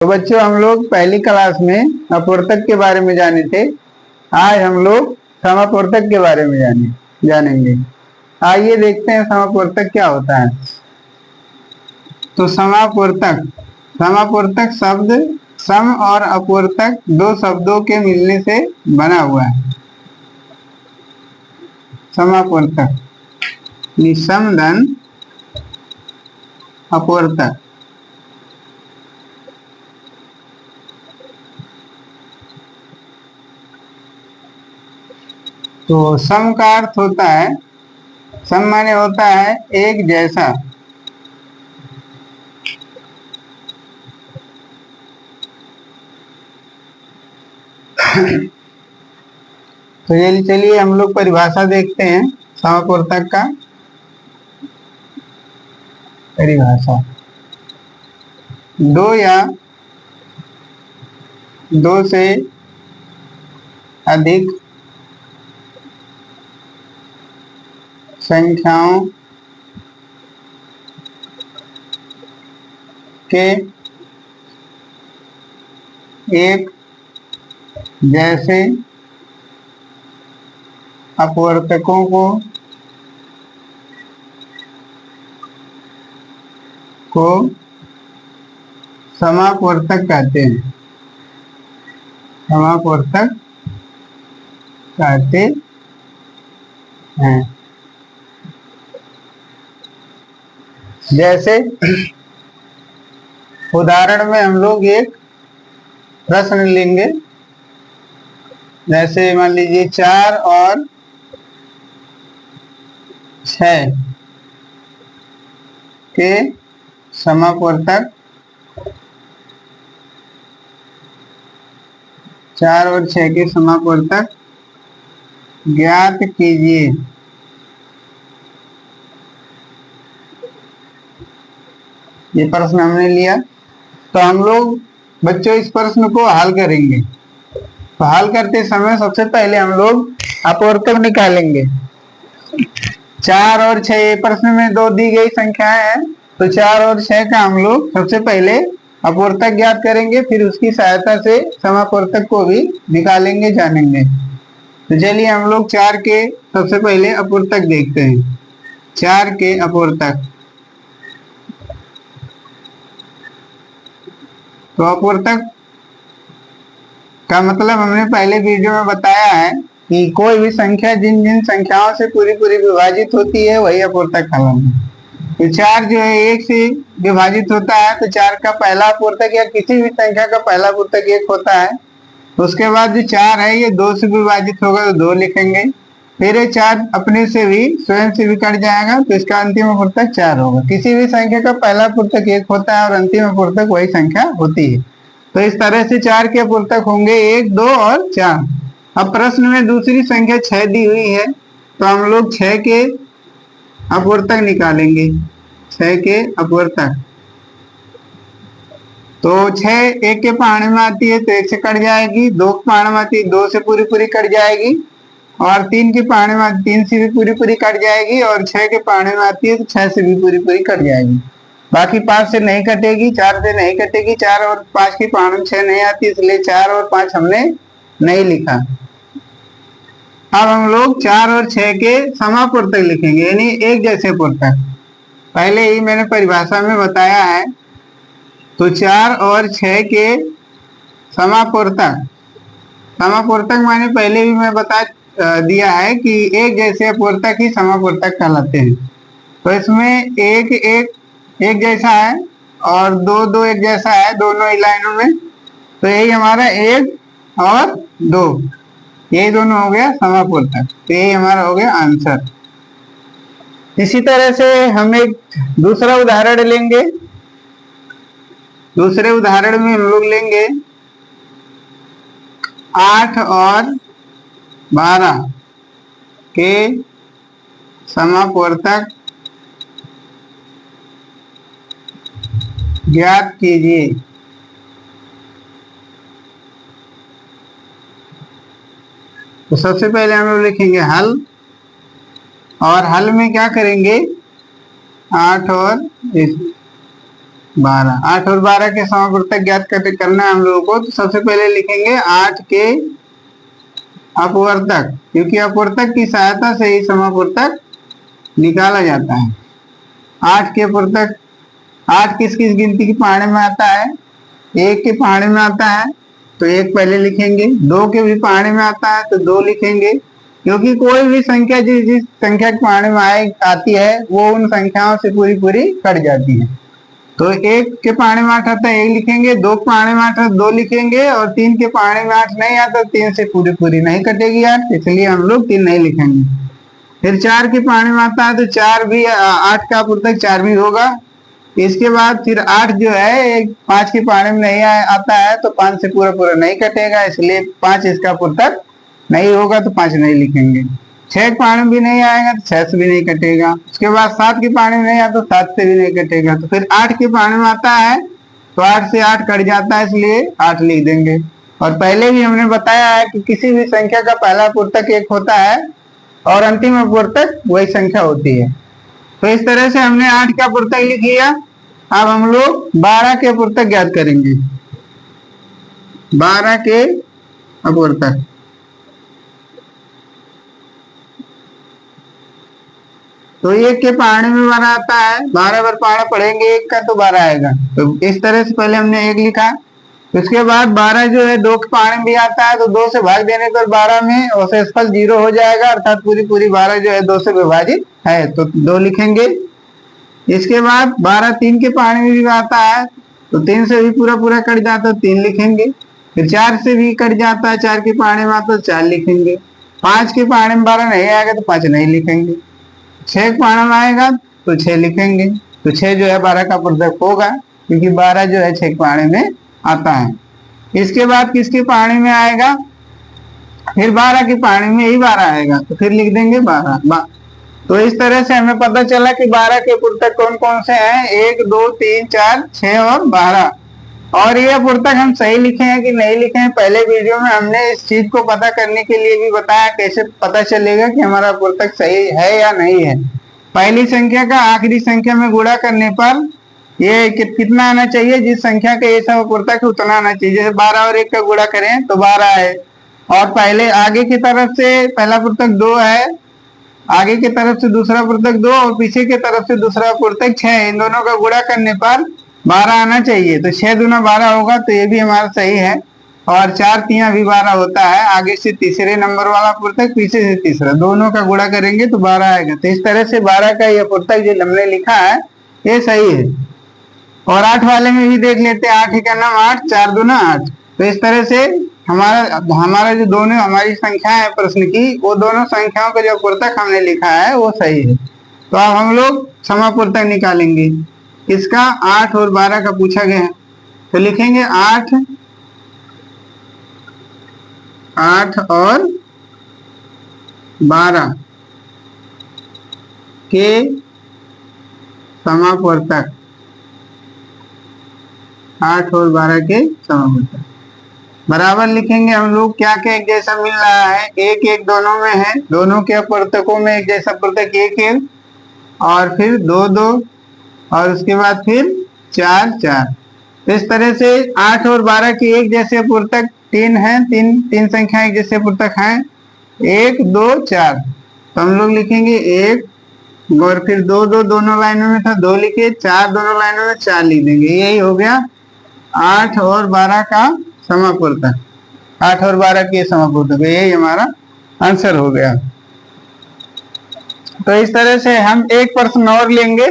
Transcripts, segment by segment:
तो बच्चों, हम लोग पहली क्लास में अपवर्तक के बारे में जाने थे। आज हम लोग समापवर्तक के बारे में जानेंगे। आइए देखते हैं समापवर्तक क्या होता है। तो समापवर्तक शब्द सम और अपवर्तक दो शब्दों के मिलने से बना हुआ है। समापवर्तक सम धन अपवर्तक। तो सम का अर्थ होता है, सम माने होता है एक जैसा। तो ये चलिए हम लोग परिभाषा देखते हैं समापवर्तक का। परिभाषा, दो या दो से अधिक संख्याओं के एक जैसे अपवर्तकों को समापवर्तक कहते हैं। समापवर्तक कहते हैं। जैसे उदाहरण में हम लोग एक प्रश्न लेंगे। जैसे मान लीजिए 4 और 6 के समापवर्तक, 4 और 6 के समापवर्तक ज्ञात कीजिए। ये प्रश्न हमने लिया, तो हम लोग बच्चों इस प्रश्न को हल करेंगे। तो हल करते समय सबसे पहले हम लोग अपवर्तक निकालेंगे। 4 और 6 ये प्रश्न में दो दी गई संख्याएं हैं, तो 4 और 6 का हम लोग सबसे पहले अपवर्तक ज्ञात करेंगे, फिर उसकी सहायता से समापवर्तक को भी निकालेंगे, जानेंगे। तो चलिए हम लोग 4 के सबसे पहले अपवर्तक देखते हैं। 4 के अपवर्तक, तो अपवर्तक का मतलब हमने पहले वीडियो में बताया है कि कोई भी संख्या जिन जिन संख्याओं से पूरी पूरी विभाजित होती है वही अपवर्तक कहलाता है। तो 4 जो है 1 से विभाजित होता है, तो 4 का पहला अपवर्तक या किसी भी संख्या का पहला अपवर्तक 1 होता है। तो उसके बाद जो 4 है ये 2 से विभाजित होगा तो 2 लिखेंगे। फिर ये 4 अपने से भी स्वयं से भी कट जाएगा, तो इसका अंतिम अपवर्तक 4 होगा। किसी भी संख्या का पहला अपवर्तक 1 होता है और अंतिम अपवर्तक वही संख्या होती है। तो इस तरह से 4 के अपवर्तक होंगे 1, 2 और 4। अब प्रश्न में दूसरी संख्या 6 दी हुई है, तो हम लोग 6 के अपवर्तक निकालेंगे। 6 के अपवर्तक, तो 6 1 के पहाड़े में आती है तो 1 से कट जाएगी, 2 के पहाड़े में आती है 2 से पूरी पूरी कट जाएगी, और 3 के पहाड़े में आती 3 से भी पूरी पूरी कट जाएगी, और 6 के पहाड़े में आती है तो 6 से भी पूरी पूरी कट जाएगी। बाकी 5 से नहीं कटेगी, 4 से नहीं कटेगी, 4 और 5 की पहाड़ में 6 नहीं आती, इसलिए 4 और 5 हमने नहीं लिखा। अब हम लोग 4 और 6 के समापवर्तक लिखेंगे, यानी एक जैसे अपवर्तक। पहले ही मैंने परिभाषा में बताया है। तो 4 और 6 के समापवर्तक, समापवर्तक माने पहले भी मैं बता दिया है कि एक जैसे अपवर्तक ही समापवर्तक कहलाते हैं। तो इसमें एक जैसा है और 2 एक जैसा है दोनों ही लाइनों में, तो यही हमारा 1 और 2, यही दोनों हो गया समापवर्तक। तो यही हमारा हो गया आंसर। इसी तरह से हम एक दूसरा उदाहरण लेंगे। दूसरे उदाहरण में हम लोग लेंगे 8 और 12 के समापवर्तक ज्ञात कीजिए। तो सबसे पहले हम लोग लिखेंगे हल, और हल में क्या करेंगे 8 और 12। 8 और 12 के समापूर्तक ज्ञात करना है हम लोगों को। तो सबसे पहले लिखेंगे 8 के अपवर्तक, क्योंकि अपवर्तक की सहायता से ही समापूर्तक निकाला जाता है। 8 के अपवर्तक, 8 किस किस गिनती की पाढ़े में आता है? 1 के पाढ़े में आता है तो 1 पहले लिखेंगे। 2 के भी पाढ़े में आता है तो 2 लिखेंगे, क्योंकि कोई भी संख्या जिस जिस संख्या के पाढ़े में आती है वो उन संख्याओं से पूरी पूरी कट जाती है। तो 1 के पाढ़े में 8 आता है 1 लिखेंगे, 2 के पाढ़े में 8 आता है 2 लिखेंगे, और 3 के पाढ़े में 8 नहीं आता, 3 से पूरी पूरी नहीं कटेगी 8, इसलिए हम लोग 3 नहीं लिखेंगे। फिर 4 के पाढ़े में आता है तो 4 भी 8 का अपवर्तक 4 भी होगा। इसके बाद फिर 8 जो है 5 के पाढ़े में नहीं आता है तो 5 से पूरा पूरा नहीं कटेगा, इसलिए 5 इसका अपवर्तक नहीं होगा तो 5 नहीं लिखेंगे। 6 के पाढ़े में भी नहीं आएगा तो 6 से भी नहीं कटेगा। उसके बाद 7 के पाढ़े में नहीं आता तो 7 से भी नहीं कटेगा। तो फिर 8 के पाढ़े में आता है तो 8 से 8 कट जाता है, इसलिए 8 लिख देंगे। और पहले भी हमने बताया है कि किसी भी संख्या का पहला अपवर्तक 1 होता है और अंतिम अपवर्तक वही संख्या होती है। तो इस तरह से हमने 8 का अपवर्तक लिख लिया। अब हम लोग 12 के अपवर्तक ज्ञात करेंगे। 12 के अपवर्तक, तो 1 के पाढ़े में 12 आता है, 12 बार पाढ़ा पढ़ेंगे 1 का तो 12 आएगा। तो इस तरह से पहले हमने 1 लिखा। उसके बाद 12 जो है 2 के पाढ़े में भी आता है तो 2 से भाग देने पर 12 में अवशेषफल 0 हो जाएगा, अर्थात पूरी पूरी 12 जो है 2 से विभाजित है, तो 2 लिखेंगे। इसके बाद 12 3 के पाढ़े में भी आता है तो 3 से भी पूरा पूरा कट जाता है, 3 लिखेंगे। फिर 4 से भी कट जाता है, 4 के पाढ़े में आता है 4 लिखेंगे। 5 के पाढ़े में 12 नहीं आएगा तो 5 नहीं लिखेंगे। 6 के पाढ़े में आएगा तो 6 लिखेंगे, तो 6 जो है 12 का अपवर्तक होगा, क्योंकि 12 जो है 6 के पाढ़े में आता है। इसके बाद किसके पाढ़े में आएगा? फिर 12 के पाढ़े में यही 12 आएगा तो फिर लिख देंगे 12। तो इस तरह से हमें पता चला कि 12 के अपवर्तक कौन कौन से हैं, 1 2 3 4 6 और 12। और ये अपवर्तक हम सही लिखे हैं कि नहीं लिखे हैं, पहले वीडियो में हमने इस चीज को पता करने के लिए भी बताया कैसे पता चलेगा कि हमारा अपवर्तक सही है या नहीं है। पहली संख्या का आखिरी संख्या में गुणा करने पर ये कितना आना चाहिए, जिस संख्या का ये सब अपवर्तक है उतना आना चाहिए। जैसे 12 और 1 का गुणा करें तो 12 है, और पहले आगे की तरफ से पहला अपवर्तक 2 है, आगे की तरफ से दूसरा अपवर्तक 2 और पीछे की तरफ से दूसरा अपवर्तक 6, इन दोनों का गुणा करने पर 12 आना चाहिए। तो 6 दूना 12 होगा, तो ये भी हमारा सही है। और 4 तिया भी 12 होता है, आगे से तीसरे नंबर वाला अपवर्तक, पीछे से तीसरा, दोनों का गुणा करेंगे तो 12 आएगा। तो इस तरह से 12 का ये अपवर्तक जो हमने लिखा है ये सही है। और 8 वाले में भी देख लेते हैं, 8 का नाम 8, 4 दूना 8। तो इस तरह से हमारा जो दोनों हमारी संख्या है प्रश्न की, वो दोनों संख्याओं का जो अपवर्तक हमने लिखा है वो सही है। तो अब हम लोग समापूर्तक निकालेंगे। इसका 8 और 12 का पूछा गया है, तो लिखेंगे 8 और 12 के समापूर्तक, 8 और 12 के समापूर्तक बराबर लिखेंगे हम लोग। क्या क्या एक जैसा मिल रहा है? 1 1 दोनों में है, दोनों के अपवर्तकों में एक जैसा अपवर्तक 1 1, और फिर 2 2, और उसके बाद फिर 4 4। तो इस तरह से 8 और 12 के एक जैसे अपवर्तक 3 है, तीन संख्या एक जैसे अपवर्तक हैं, 1 2 4। तो हम लोग लिखेंगे 1, और फिर 2 2 दोनों लाइनों में था 2 लिखे, 4 दोनों लाइनों में 4 लिख देंगे। यही हो गया 8 और 12 का समापूर्तक, 8 और 12 के समापूर्तक, यही हमारा आंसर हो गया। तो इस तरह से हम एक प्रश्न और लेंगे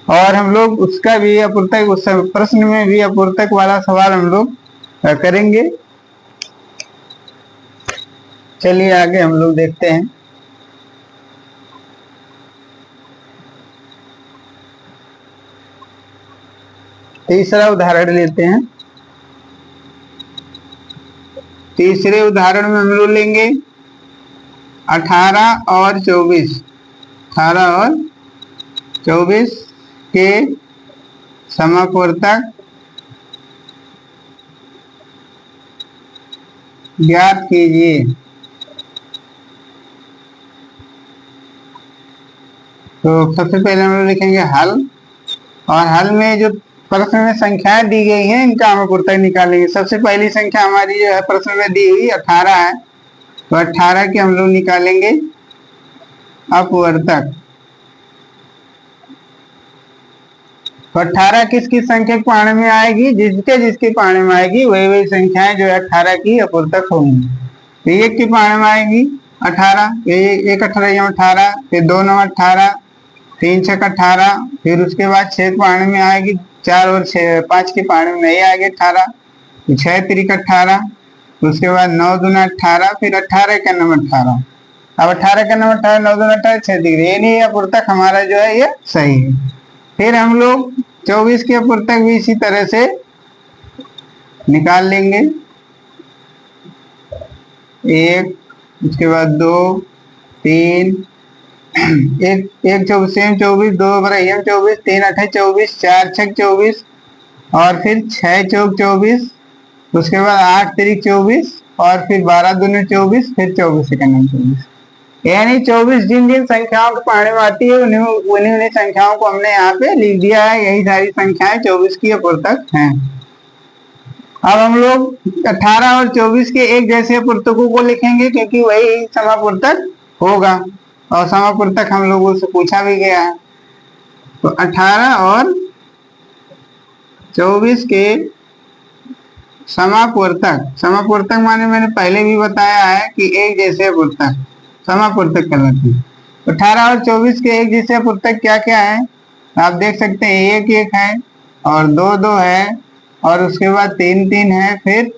और हम लोग उसका भी अपवर्तक, उस प्रश्न में भी अपवर्तक वाला सवाल हम लोग करेंगे। चलिए आगे हम लोग देखते हैं। तीसरा उदाहरण लेते हैं। तीसरे उदाहरण में हम लोग लेंगे 18 और 24, 18 और 24 के समापूर्तक ज्ञात कीजिए। तो सबसे पहले हम लोग लिखेंगे हल, और हल में जो प्रश्न में संख्याएं दी गई हैं, इनका हम अपूर्तक निकालेंगे। सबसे पहली संख्या हमारी जो है प्रश्न में दी हुई 18 है, तो 18 के हम लोग निकालेंगे अपवर्तक। तो 18 किस किस संख्या के पाने में आएगी? जिसके जिसके पाने में आएगी वही वही संख्याएं जो है 18 की अपूर्तक होंगी। तो एक के पाने में आएगी 18, एक 18 18, फिर 2 9 18, 3 6 18, फिर उसके बाद 6 के पाने में आएगी 4 और 6 5 के पाने में नहीं आएगी 18, तो 6 3 18, उसके बाद 9 दूना 18, फिर 18 का नंबर 18। अब 18 का नंबर 18, 9 दूना 18, 6 3, ये नहीं अपूर्तक हमारा जो है ये सही है। फिर हम लोग 24 के अपूर्तक भी इसी तरह से निकाल लेंगे। एक, उसके बाद 2 3, एक 24 24, 2 बरहियम 24, 3 8 24, 4 6 24, और फिर 6 चौक 24, उसके बाद 8 3 24, और फिर 12 दूनी 24, फिर 24 से 24। यानी 24 जिन जिन संख्याओं के पाने में आती है उन्हीं उन्हीं संख्याओं को हमने यहाँ पे लिख दिया है। यही सारी संख्याएं 24 की अपूर्तक हैं। अब हम लोग 18 और 24 के एक जैसे अपूर्तकों को लिखेंगे, क्योंकि वही समापूर्तक होगा और समापूर्तक हम लोगों से पूछा भी गया है। तो 18 और 24 के समापूर्तक, समापूर्तक माने मैंने पहले भी बताया है कि एक जैसे अपूर्तक समापूर्तक कहलाते हैं। 18 और 24 के एक जैसे अपूर्तक क्या क्या है आप देख सकते हैं। 1 1 है, और 2 2 है, और उसके बाद 3 3 है, फिर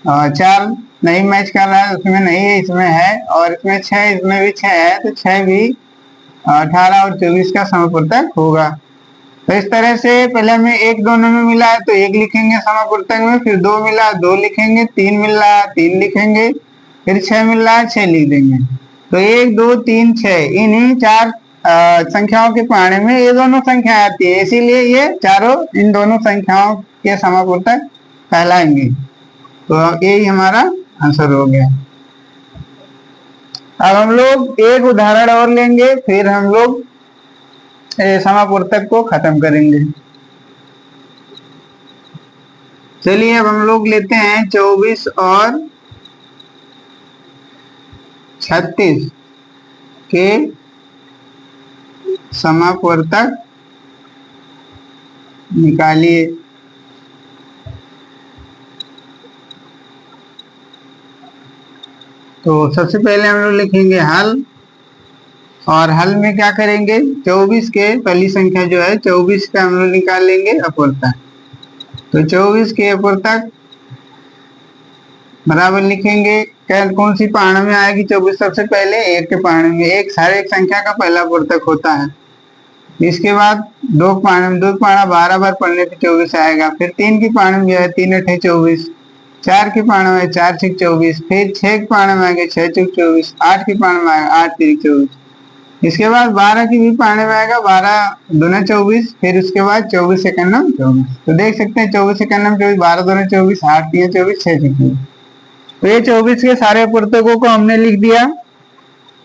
4 नहीं मैच कर रहा है, उसमें नहीं है, इसमें है, और इसमें 6, इसमें भी 6 है, तो 6 भी 18 और 24 का समापूर्तक होगा। तो इस तरह से पहले हमें 1 दोनों में मिला है तो 1 लिखेंगे समापूर्तक में, फिर 2 मिला 2 लिखेंगे, 3 मिल रहा 3 लिखेंगे, फिर 6 मिल रहा है 6 लिख देंगे। तो 1 2 3 6 इन्हीं 4 संख्याओं के पाने में ये दोनों संख्या आती है, इसीलिए ये चारों इन दोनों संख्याओं के समापूर्तक कहलाएंगे। तो यही हमारा आंसर हो गया। अब हम लोग एक उदाहरण और लेंगे, फिर हम लोग समापूर्तक को खत्म करेंगे। चलिए अब हम लोग लेते हैं 24 और 36 के समापूर्तक निकालिए। तो सबसे पहले हम लोग लिखेंगे हल, और हल में क्या करेंगे 24 के पहली संख्या जो है 24 का हम लोग निकाल लेंगे अपूर्तक। तो 24 के अपूर्तक बराबर लिखेंगे, कौन सी पाने में आएगी 24 सबसे पहले 1 के पाने में, एक हर एक संख्या का पहला अपूर्तक होता है। इसके बाद 2 के पाने में 2 के पाना 12 बार पढ़ने पे 24 आएगा, फिर 3 के पाने में जो है 3 8 24, 4 के पाने में 4 6 24, फिर 6 के पाने में आएगा 6 6 24, 8 के पाने में आएगा 8 3 24, इसके बाद 12 की भी पाने में आएगा 12 दूना 24, फिर उसके बाद 24 सेकंड 24। तो देख सकते हैं 24 सेकंड 24, 12 दूना 24, 8 3 24, 6 6 24। तो ये 24 के सारे अपूर्तकों को हमने लिख दिया।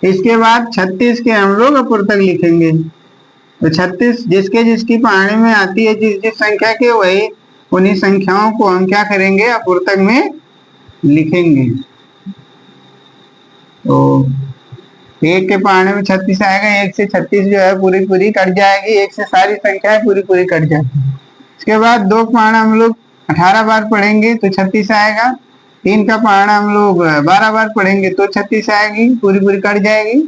इसके बाद 36 के हम लोग अपूर्तक लिखेंगे। तो 36 जिसके जिसकी पाने में आती है, जिस जिस संख्या के, वही उन्हीं संख्याओं को हम क्या करेंगे अपूर्तक में लिखेंगे। तो 1 के पाने में 36 आएगा, 1 से 36 जो है पूरी पूरी कट जाएगी, 1 से सारी संख्याएं पूरी पूरी कट जाती है। इसके बाद 2 का पाना हम लोग 18 बार पढ़ेंगे तो 36 आएगा, 3 का पाना हम लोग 12 बार पढ़ेंगे तो 36 आएगी, पूरी पूरी कट जाएगी।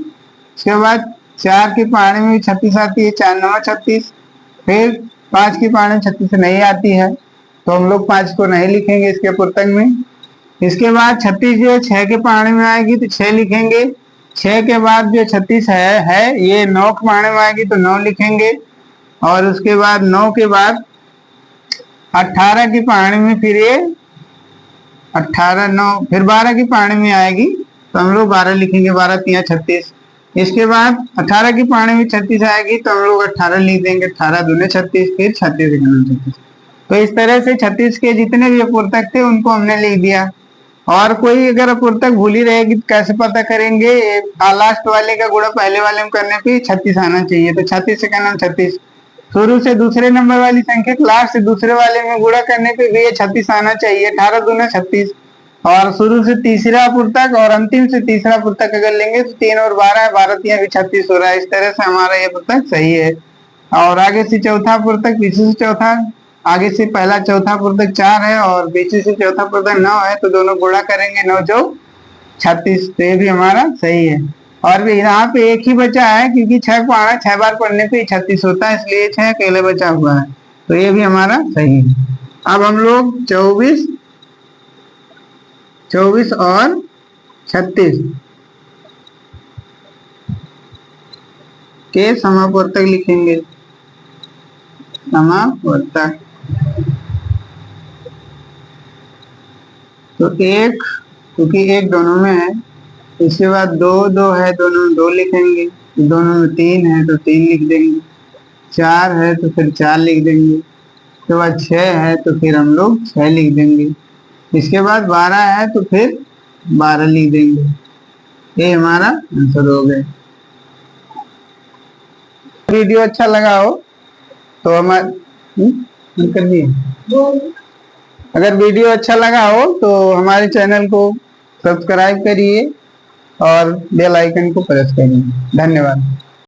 इसके बाद 4 के पाने में 36 आती है, 4 9 36, फिर 5 के पाने में 36 नहीं आती है, तो हम लोग 5 को नहीं लिखेंगे इसके अपूर्तक में। इसके बाद 36 जो है 6 के पाने में आएगी तो 6 लिखेंगे, 6 के बाद जो 36 है ये 9 के पाने में आएगी तो 9 लिखेंगे, और उसके बाद 9 के बाद 18 की पाने में फिर ये 18 9, फिर 12 की पाने में आएगी तो हम लोग 12 लिखेंगे, 12 3 36। इसके बाद 18 की पाने में 36 आएगी तो हम लोग 18 लिख देंगे, 18 दूने 36, फिर 36 36। तो इस तरह से 36 के जितने भी अपूर्तक थे उनको हमने लिख दिया। और कोई अगर अपूर्तक भूली रहेगी तो कैसे पता करेंगे, लास्ट वाले का गुणा पहले वाले में करने पे 36 आना चाहिए। तो 36 से 36, शुरू से दूसरे नंबर वाली संख्या लास्ट से दूसरे वाले में गुणा करने पे भी ये 36 आना चाहिए। 18 दूना 36। और शुरू से तीसरा पुस्तक और अंतिम से तीसरा पुस्तक अगर लेंगे तो 3 और 12 12 3 भी 36 हो रहा है। इस तरह से हमारा ये पुस्तक सही है। और आगे से चौथा पुस्तक, पीछे से चौथा, आगे से पहला चौथा पुस्तक 4 है और पीछे से चौथा पुस्तक 9 है, तो दोनों गुणा करेंगे 9 चौक 36, तो ये भी हमारा सही है। और भी यहाँ पे एक ही बचा है, क्योंकि 6 पढ़ना 6 बार पढ़ने पे 36 होता है, इसलिए 6 अकेले बचा हुआ है, तो ये भी हमारा सही है। अब हम लोग 24 और 36 के समापवर्तक लिखेंगे। समापवर्तक तो एक, क्योंकि एक दोनों में है, इसके बाद 2 है, दोनों में 2 लिखेंगे, दोनों में 3 है तो 3 लिख देंगे, 4 है तो फिर 4 लिख देंगे, उसके बाद 6 है तो फिर हम लोग 6 लिख देंगे, इसके बाद 12 है तो फिर 12 लिख देंगे। ये हमारा आंसर हो गया। वीडियो अच्छा लगा हो तो हमारे कर दिए, अगर वीडियो अच्छा लगा हो तो हमारे चैनल को सब्सक्राइब करिए और बेल आइकन को प्रेस करिए। धन्यवाद।